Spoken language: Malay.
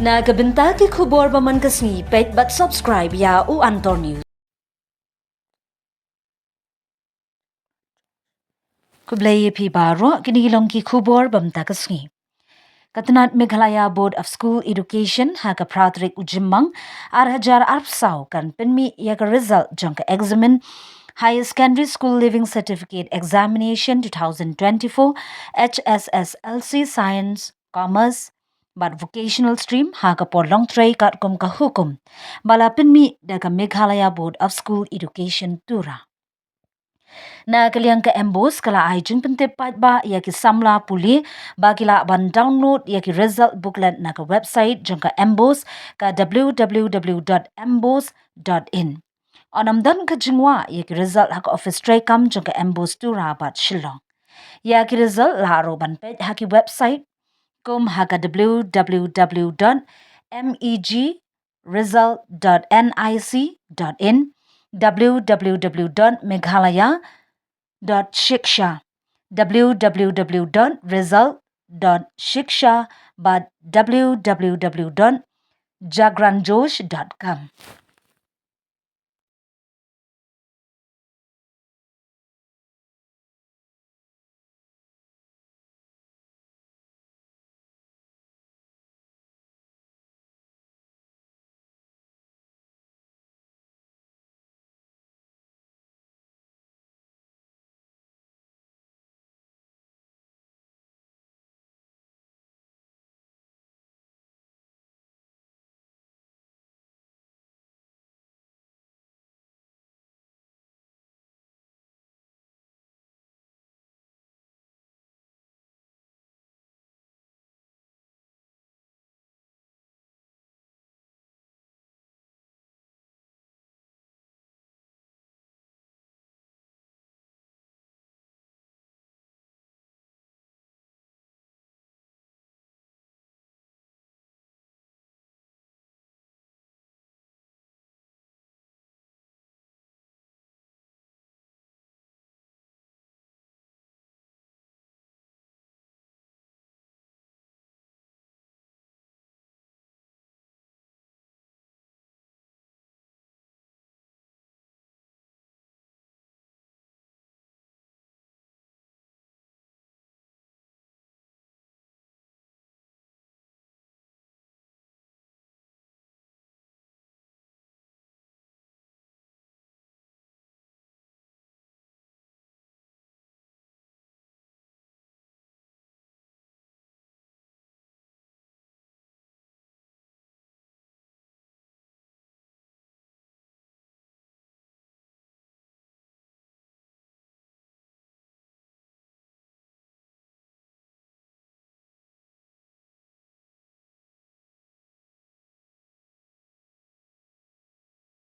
Nagabenta ki khubor baman kasni pet but subscribe ya u Antor News. Kublai pi baro kinilong ki khubor bamta kasni. Katanat Meghalaya Board of School Education haka pratrik Jymmang hajar arpsau kan pynmih ya ka result jang ka examen Higher Secondary School Living Certificate Examination 2024 HSSLC Science Commerce but vocational stream haka porlong tray kat kum ka hukum bala pynmih daga Meghalaya Board of School Education tura. Na kaliang ka embos kala ay jing pentepat ba ya ki samla puli ba kila ban download ya ki result booklet na ka website jang ka embos ka www.embos.in. Onam ka jingwa ya ki result haka office tray kam jang ka embos tu rabat Shillong. Ya ki result laro ban page haki website kum haka www.megresult.nic.in www.meghalaya.shiksha www.result.shiksha but www.jagranjosh.com